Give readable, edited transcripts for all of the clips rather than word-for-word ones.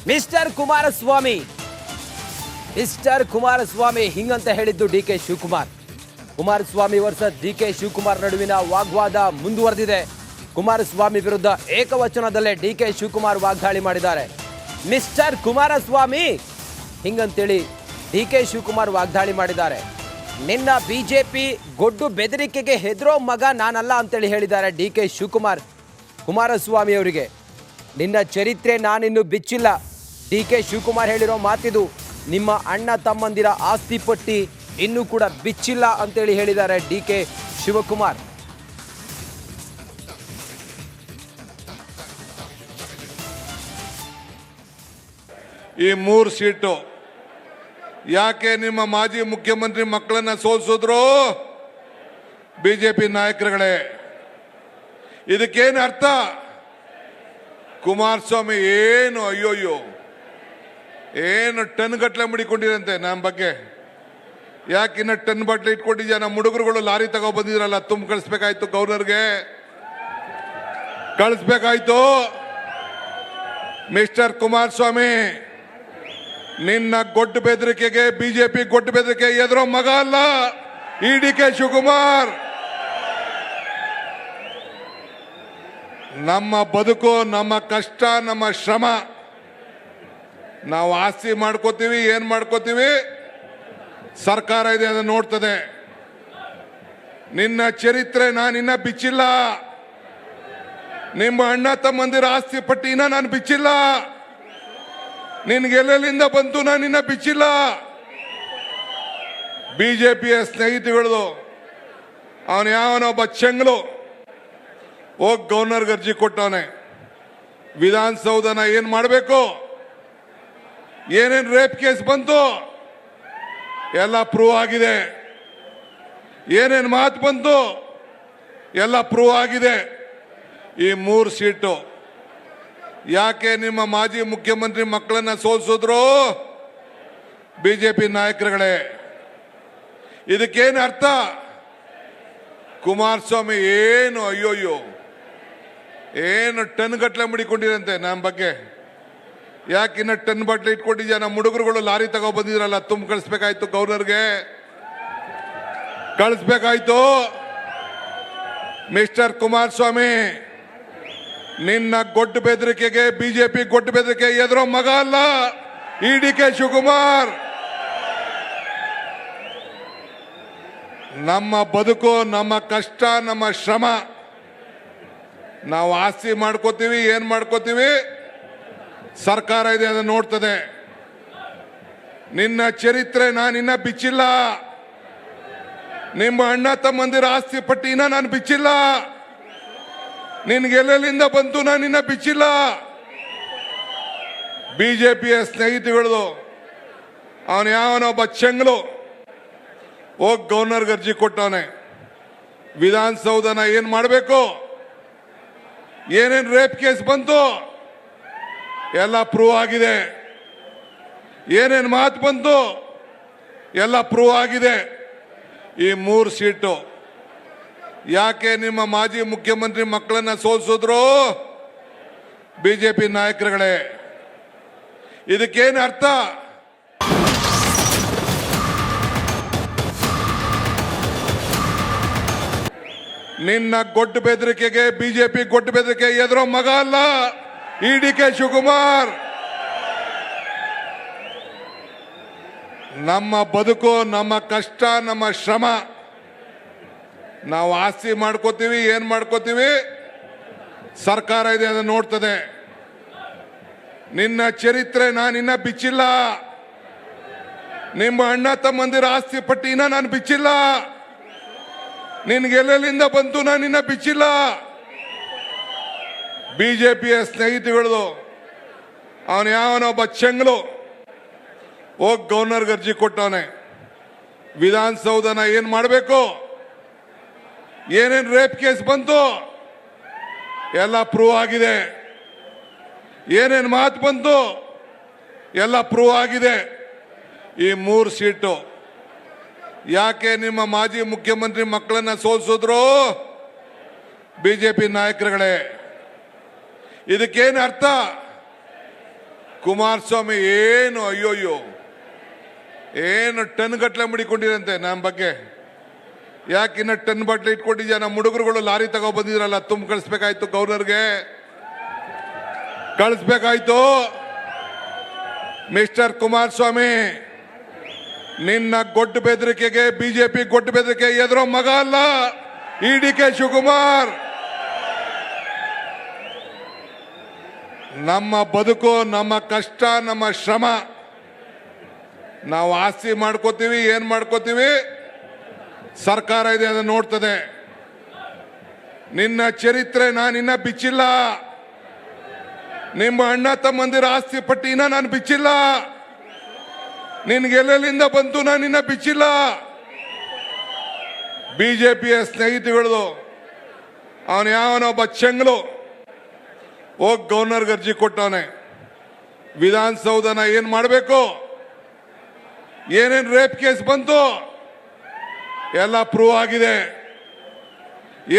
Mister Kumaraswamy ಹಿಂಗಂತ ಹೇಳಿದ್ದು DK Shivakumar. Kumaraswamy versus DK Shivakumar ನಡುವಿನ ವಾಗ್ವಾದ ಮುಂದುವರೆದಿದೆ. ಕುಮಾರಸ್ವಾಮಿ ವಿರುದ್ಧ ಏಕವಚನದಲ್ಲೇ ಡಿಕೆ ಶಿವಕುಮಾರ್ ವಾಗ್ದಾಳಿ ಮಾಡಿದ್ದಾರೆ. ಮಿಸ್ಟರ್ ಕುಮಾರಸ್ವಾಮಿ ಹಿಂಗಂತೇಳಿ ಡಿಕೆ ಶಿವಕುಮಾರ್ ವಾಗ್ದಾಳಿ ಮಾಡಿದ್ದಾರೆ. ನಿನ್ನ ಬಿಜೆಪಿ ಗೊಡ್ಡು ಬೆದರಿಕೆಗೆ ಹೆದರೋ ಮಗ ನಾನಲ್ಲ ಅಂತೇಳಿ ಹೇಳಿದ್ದಾರೆ ಡಿಕೆ ಶಿವಕುಮಾರ್ ಕುಮಾರಸ್ವಾಮಿ ಅವರಿಗೆ. ನಿನ್ನ ಚರಿತ್ರೆ ನಾನಿನ್ನು ಬಿಚ್ಚಿಲ್ಲ. ಡಿಕೆ ಶಿವಕುಮಾರ್ ಹೇಳಿರೋ ಮಾತಿದು. ನಿಮ್ಮ ಅಣ್ಣ ತಮ್ಮಂದಿರ ಆಸ್ತಿ ಪಟ್ಟಿ ಇನ್ನೂ ಕೂಡ ಬಿಚ್ಚಿಲ್ಲ ಅಂತೇಳಿ ಹೇಳಿದ್ದಾರೆ ಡಿಕೆ ಶಿವಕುಮಾರ್. ಈ 3 ಸೀಟು ಯಾಕೆ ನಿಮ್ಮ ಮಾಜಿ ಮುಖ್ಯಮಂತ್ರಿ ಮಕ್ಕಳನ್ನ ಸೋಲಿಸಿದ್ರು? ಬಿಜೆಪಿ ನಾಯಕರುಗಳೇ, ಇದಕ್ಕೇನು ಅರ್ಥ? ಕುಮಾರಸ್ವಾಮಿ ಏನು ಅಯ್ಯೋಯ್ಯೋ ಏನು ಟನ್ ಗಟ್ಟಲೆ ಮಡಿಕೊಂಡಿರಂತೆ ನಮ್ಮ ಬಗ್ಗೆ. ಯಾಕಿನ್ನ ಟನ್ ಬಟ್ಲೆ ಇಟ್ಕೊಂಡಿದ್ಯಾ? ನಮ್ಮ ಹುಡುಗರುಗಳು ಲಾರಿ ತಗೋ ಬಂದಿದ್ರಲ್ಲ, ತುಂಬ ಕಳಿಸ್ಬೇಕಾಯ್ತು, ಗವರ್ನರ್ಗೆ ಕಳಿಸ್ಬೇಕಾಯ್ತು. ಮಿಸ್ಟರ್ ಕುಮಾರಸ್ವಾಮಿ, ನಿನ್ನ ಗೊಡ್ಡು ಬೆದರಿಕೆಗೆ ಬಿಜೆಪಿ ಗೊಡ್ಡು ಬೆದರಿಕೆ ಎದುರೋ ಮಗ ಅಲ್ಲ ಈ ಡಿಕೆ ಶಿವಕುಮಾರ್. ನಮ್ಮ ಬದುಕು, ನಮ್ಮ ಕಷ್ಟ, ನಮ್ಮ ಶ್ರಮ, ನಾವು ಆಸ್ತಿ ಮಾಡ್ಕೋತೀವಿ, ಏನ್ ಮಾಡ್ಕೋತೀವಿ, ಸರ್ಕಾರ ಇದೆ ಅದನ್ನು ನೋಡ್ತದೆ. ನಿನ್ನ ಚರಿತ್ರೆ ನಾನಿನ್ನ ಬಿಚ್ಚಿಲ್ಲ. ನಿಮ್ಮ ಅಣ್ಣ ತಮ್ಮಂದಿರ ಆಸ್ತಿ ಪಟ್ಟಿನ ನಾನು ಬಿಚ್ಚಿಲ್ಲ. ನಿನ್ಗೆಲ್ಲಿಂದ ಬಂತು ನಾನಿನ್ನ ಬಿಚ್ಚಿಲ್ಲ. ಬಿಜೆಪಿಯ ಸ್ನೇಹಿತಗಳದು ಅವನು ಯಾವನೊಬ್ಬ ಚೆಂಗ್ಲು ಹೋಗಿ ಗವರ್ನರ್ಗೆ ಅರ್ಜಿ ಕೊಟ್ಟವನೆ. ವಿಧಾನಸೌಧನ ಏನ್ ಮಾಡಬೇಕು, ಏನೇನು ರೇಪ್ ಕೇಸ್ ಬಂತು ಎಲ್ಲ ಪ್ರೂವ್ ಆಗಿದೆ. ಏನೇನು ಮಾತು ಬಂತು ಎಲ್ಲ ಪ್ರೂವ್ ಆಗಿದೆ. ಈ 3 ಸೀಟು ಯಾಕೆ ನಿಮ್ಮ ಮಾಜಿ ಮುಖ್ಯಮಂತ್ರಿ ಮಕ್ಕಳನ್ನ ಸೋಲಿಸಿದ್ರು? ಬಿಜೆಪಿ ನಾಯಕರುಗಳೇ, ಇದಕ್ಕೇನು ಅರ್ಥ? ಕುಮಾರಸ್ವಾಮಿ ಏನು ಅಯ್ಯೋಯ್ಯೋ ಏನು ಟನ್ ಗಟ್ಟಲೆ ಮಡಿಕೊಂಡಿರಂತೆ ನಮ್ಮ ಬಗ್ಗೆ. ಯಾಕಿನ್ನ ಟನ್ ಬಟ್ಲೆ ಇಟ್ಕೊಂಡಿದ್ಯಾ? ನಮ್ಮ ಹುಡುಗರುಗಳು ಲಾರಿ ತಗೋ ಬಂದಿದ್ರಲ್ಲ, ತುಂಬ ಕಳಿಸ್ಬೇಕಾಯ್ತು, ಗವರ್ನರ್ಗೆ ಕಳಿಸ್ಬೇಕಾಯ್ತು. ಮಿಸ್ಟರ್ ಕುಮಾರಸ್ವಾಮಿ, ನಿನ್ನ ಗೊಡ್ಡು ಬೆದರಿಕೆಗೆ ಬಿಜೆಪಿ ಗೊಡ್ಡು ಬೆದರಿಕೆ ಎದುರೋ ಮಗ ಅಲ್ಲ ಈ ಡಿಕೆ ಶಿವಕುಮಾರ್. ನಮ್ಮ ಬದುಕು, ನಮ್ಮ ಕಷ್ಟ, ನಮ್ಮ ಶ್ರಮ, ನಾವು ಆಸ್ತಿ ಮಾಡ್ಕೋತೀವಿ, ಏನ್ ಮಾಡ್ಕೋತೀವಿ, ಸರ್ಕಾರ ಇದೆ ಅದನ್ನು ನೋಡ್ತದೆ. ನಿನ್ನ ಚರಿತ್ರೆ ನಾನಿನ್ನ ಬಿಚ್ಚಿಲ್ಲ. ನಿಮ್ಮ ಅಣ್ಣ ತಮ್ಮಂದಿರ ಆಸ್ತಿ ಪಟ್ಟಿನ ನಾನು ಬಿಚ್ಚಿಲ್ಲ. ನಿನ್ಗೆಲ್ಲಿಂದ ಬಂತು ನಾನಿನ್ನ ಬಿಚ್ಚಿಲ್ಲ. ಬಿಜೆಪಿಯ ಸ್ನೇಹಿತಗಳದು ಅವನು ಯಾವನೊಬ್ಬ ಚೆಂಗ್ಲು ಹೋಗಿ ಗವರ್ನರ್ಗೆ ಅರ್ಜಿ ಕೊಟ್ಟವನೆ. ವಿಧಾನಸೌಧನ ಏನ್ ಮಾಡಬೇಕು, ಏನೇನು ರೇಪ್ ಕೇಸ್ ಬಂತು ಎಲ್ಲ ಪ್ರೂವ್ ಆಗಿದೆ. ಏನೇನು ಮಾತು ಬಂತು ಎಲ್ಲ ಪ್ರೂವ್ ಆಗಿದೆ. ಈ 3 ಸೀಟು ಯಾಕೆ ನಿಮ್ಮ ಮಾಜಿ ಮುಖ್ಯಮಂತ್ರಿ ಮಕ್ಕಳನ್ನ ಸೋಲಿಸಿದ್ರು? ಬಿಜೆಪಿ ನಾಯಕರುಗಳೇ, ಇದಕ್ಕೇನು ಅರ್ಥ? ನಿನ್ನ ಗೊಡ್ಡು ಬೆದರಿಕೆಗೆ ಬಿಜೆಪಿ ಗೊಡ್ಡು ಬೆದರಿಕೆ ಎದುರೋ ಮಗ ಅಲ್ಲ ಈ ಡಿಕೆ ಶಿವಕುಮಾರ್. ನಮ್ಮ ಬದುಕು, ನಮ್ಮ ಕಷ್ಟ, ನಮ್ಮ ಶ್ರಮ, ನಾವು ಆಸ್ತಿ ಮಾಡ್ಕೋತೀವಿ, ಏನ್ ಮಾಡ್ಕೋತೀವಿ, ಸರ್ಕಾರ ಇದೆ ಅದನ್ನು ನೋಡ್ತದೆ. ನಿನ್ನ ಚರಿತ್ರೆ ನಾನಿನ್ನ ಬಿಚ್ಚಿಲ್ಲ. ನಿಮ್ಮ ಅಣ್ಣ ತಮ್ಮಂದಿರ ಆಸ್ತಿ ಪಟ್ಟಿನ ನಾನು ಬಿಚ್ಚಿಲ್ಲ. ನಿನ್ಗೆಲ್ಲಿಂದ ಬಂತು ನಾನಿನ್ನ ಬಿಚ್ಚಿಲ್ಲ. ಬಿಜೆಪಿಯ ಸ್ನೇಹಿತಗಳದು ಅವನು ಯಾವನೊಬ್ಬ ಚೆಂಗ್ಲು ಹೋಗಿ ಗವರ್ನರ್ಗೆ ಅರ್ಜಿ ಕೊಟ್ಟವನೆ. ವಿಧಾನಸೌಧನ ಏನ್ ಮಾಡಬೇಕು, ಏನೇನು ರೇಪ್ ಕೇಸ್ ಬಂತು ಎಲ್ಲ ಪ್ರೂವ್ ಆಗಿದೆ. ಏನೇನು ಮಾತು ಬಂತು ಎಲ್ಲ ಪ್ರೂವ್ ಆಗಿದೆ. ಈ 3 ಸೀಟು ಯಾಕೆ ನಿಮ್ಮ ಮಾಜಿ ಮುಖ್ಯಮಂತ್ರಿ ಮಕ್ಕಳನ್ನ ಸೋಲಿಸಿದ್ರು? ಬಿಜೆಪಿ ನಾಯಕರುಗಳೇ, ಇದಕ್ಕೇನು ಅರ್ಥ? ಕುಮಾರಸ್ವಾಮಿ ಏನು ಅಯ್ಯೋಯ್ಯೋ ಏನು ಟನ್ ಗಟ್ಟಲೆ ಮಡಿಕೊಂಡಿರಂತೆ ನಮ್ಮ ಬಗ್ಗೆ. ಯಾಕೆ ಇನ್ನ ಟನ್ ಬಟ್ಲೆ ಇಟ್ಕೊಂಡಿದ್ಯಾ? ನಮ್ಮ ಹುಡುಗರುಗಳು ಲಾರಿ ತಗೋ ಬಂದಿದ್ರಲ್ಲ, ತುಂಬ ಕಳಿಸ್ಬೇಕಾಯ್ತು, ಗವರ್ನರ್ಗೆ ಕಳಿಸ್ಬೇಕಾಯ್ತು. ಮಿಸ್ಟರ್ ಕುಮಾರಸ್ವಾಮಿ, ನಿನ್ನ ಗೊಡ್ಡು ಬೆದರಿಕೆಗೆ ಬಿಜೆಪಿ ಗೊಡ್ಡು ಬೆದರಿಕೆ ಎದುರೋ ಮಗ ಅಲ್ಲ ಈ ಡಿ.ಕೆ. ಶಿವಕುಮಾರ್. ನಮ್ಮ ಬದುಕು, ನಮ್ಮ ಕಷ್ಟ, ನಮ್ಮ ಶ್ರಮ, ನಾವು ಆಸ್ತಿ ಮಾಡ್ಕೋತೀವಿ, ಏನ್ ಮಾಡ್ಕೋತೀವಿ, ಸರ್ಕಾರ ಇದೆ ಅದನ್ನು ನೋಡ್ತದೆ. ನಿನ್ನ ಚರಿತ್ರೆ ನಾನಿನ್ನ ಬಿಚ್ಚಿಲ್ಲ. ನಿಮ್ಮ ಅಣ್ಣ ತಮ್ಮಂದಿರ ಆಸ್ತಿ ಪಟ್ಟಿನ ನಾನು ಬಿಚ್ಚಿಲ್ಲ. ನಿನ್ಗೆಲ್ಲಿಂದ ಬಂತು ನಾನಿನ್ನ ಬಿಚ್ಚಿಲ್ಲ. ಬಿಜೆಪಿಯ ಸ್ನೇಹಿತಗಳದು ಅವನು ಯಾವನೊಬ್ಬ ಚೆಂಗ್ಲು ಹೋಗಿ ಗವರ್ನರ್ಗೆ ಅರ್ಜಿ ಕೊಟ್ಟವನೆ. ವಿಧಾನಸೌಧನ ಏನ್ ಮಾಡಬೇಕು, ಏನೇನ್ ರೇಪ್ ಕೇಸ್ ಬಂತು ಎಲ್ಲ ಪ್ರೂವ್ ಆಗಿದೆ.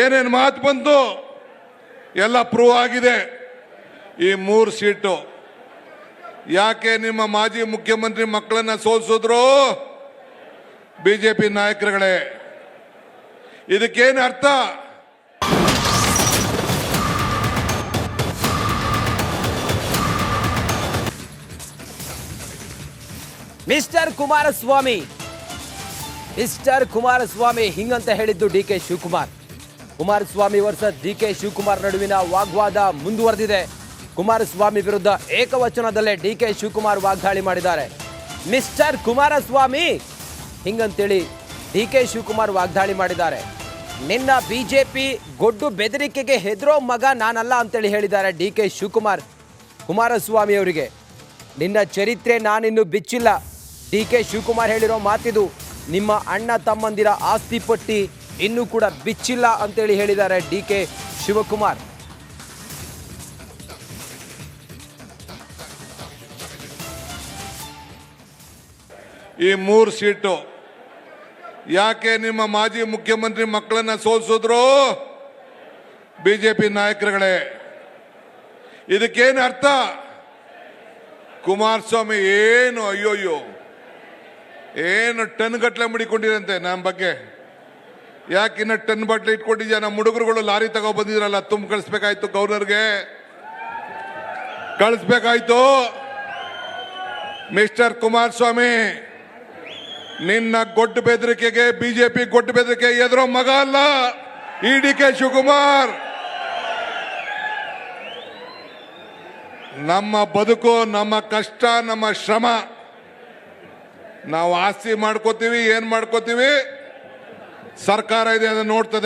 ಏನೇನ್ ಮಾತು ಬಂತು ಎಲ್ಲ ಪ್ರೂವ್ ಆಗಿದೆ. ಈ 3 ಸೀಟು ಯಾಕೆ ನಿಮ್ಮ ಮಾಜಿ ಮುಖ್ಯಮಂತ್ರಿ ಮಕ್ಕಳನ್ನ ಸೋಲಿಸಿದ್ರು ಬಿಜೆಪಿ ನಾಯಕರುಗಳೇ? ಇದಕ್ಕೇನು ಅರ್ಥ? ಮಿಸ್ಟರ್ ಕುಮಾರಸ್ವಾಮಿ ಹಿಂಗಂತ ಹೇಳಿದ್ದು ಡಿ.ಕೆ. ಶಿವಕುಮಾರ್. ಕುಮಾರಸ್ವಾಮಿ ವರ್ಸಸ್ ಡಿ.ಕೆ. ಶಿವಕುಮಾರ್ ನಡುವಿನ ವಾಗ್ವಾದ ಮುಂದುವರೆದಿದೆ. ಕುಮಾರಸ್ವಾಮಿ ವಿರುದ್ಧ ಏಕವಚನದಲ್ಲೇ ಡಿ.ಕೆ. ಶಿವಕುಮಾರ್ ವಾಗ್ದಾಳಿ ಮಾಡಿದ್ದಾರೆ. ಮಿಸ್ಟರ್ ಕುಮಾರಸ್ವಾಮಿ ಹಿಂಗಂತೇಳಿ ಡಿ.ಕೆ. ಶಿವಕುಮಾರ್ ವಾಗ್ದಾಳಿ ಮಾಡಿದ್ದಾರೆ. ನಿನ್ನ ಬಿಜೆಪಿ ಗೊಡ್ಡು ಬೆದರಿಕೆಗೆ ಹೆದರೋ ಮಗ ನಾನಲ್ಲ ಅಂತೇಳಿ ಹೇಳಿದ್ದಾರೆ ಡಿ.ಕೆ. ಶಿವಕುಮಾರ್ ಕುಮಾರಸ್ವಾಮಿ ಅವರಿಗೆ. ನಿನ್ನ ಚರಿತ್ರೆ ನಾನಿನ್ನು ಬಿಚ್ಚಿಲ್ಲ. ಡಿ.ಕೆ. ಶಿವಕುಮಾರ್ ಹೇಳಿರೋ ಮಾತಿದು. ನಿಮ್ಮ ಅಣ್ಣ ತಮ್ಮಂದಿರ ಆಸ್ತಿ ಪಟ್ಟಿ ಇನ್ನೂ ಕೂಡ ಬಿಚ್ಚಿಲ್ಲ ಅಂತೇಳಿ ಹೇಳಿದ್ದಾರೆ ಡಿ.ಕೆ. ಶಿವಕುಮಾರ್. ಈ 3 ಸೀಟು ಯಾಕೆ ನಿಮ್ಮ ಮಾಜಿ ಮುಖ್ಯಮಂತ್ರಿ ಮಕ್ಕಳನ್ನ ಸೋಲಿಸಿದ್ರು ಬಿಜೆಪಿ ನಾಯಕರುಗಳೇ? ಇದಕ್ಕೇನು ಅರ್ಥ? ಕುಮಾರಸ್ವಾಮಿ ಏನು ಅಯ್ಯೋಯ್ಯೋ ಏನು ಟನ್ ಗಟ್ಟಲೆ ಮಡಿಕೊಂಡಿರಂತೆ ನಮ್ಮ ಬಗ್ಗೆ. ಯಾಕೆ ಇನ್ನ ಟನ್ ಬಟ್ಲೆ ಇಟ್ಕೊಂಡಿದ್ಯಾ? ನಮ್ಮ ಹುಡುಗರುಗಳು ಲಾರಿ ತಗೋ ಬಂದಿದ್ರಲ್ಲ, ತುಂಬ ಕಳಿಸ್ಬೇಕಾಯ್ತು, ಗವರ್ನರ್ಗೆ ಕಳಿಸ್ಬೇಕಾಯ್ತು. ಮಿಸ್ಟರ್ ಕುಮಾರಸ್ವಾಮಿ, ನಿನ್ನ ಗೊಡ್ಡು ಬೆದರಿಕೆಗೆ ಬಿಜೆಪಿ ಗೊಡ್ಡು ಬೆದರಿಕೆ ಎದುರೋ ಮಗ ಅಲ್ಲ ಈ ಡಿ.ಕೆ. ಶಿವಕುಮಾರ್. ನಮ್ಮ ಬದುಕು, ನಮ್ಮ ಕಷ್ಟ, ನಮ್ಮ ಶ್ರಮ, ನಾವು ಆಸ್ತಿ ಮಾಡ್ಕೋತೀವಿ, ಏನ್ ಮಾಡ್ಕೋತೀವಿ, ಸರ್ಕಾರ ಇದೆ ಅದನ್ನು ನೋಡ್ತದೆ.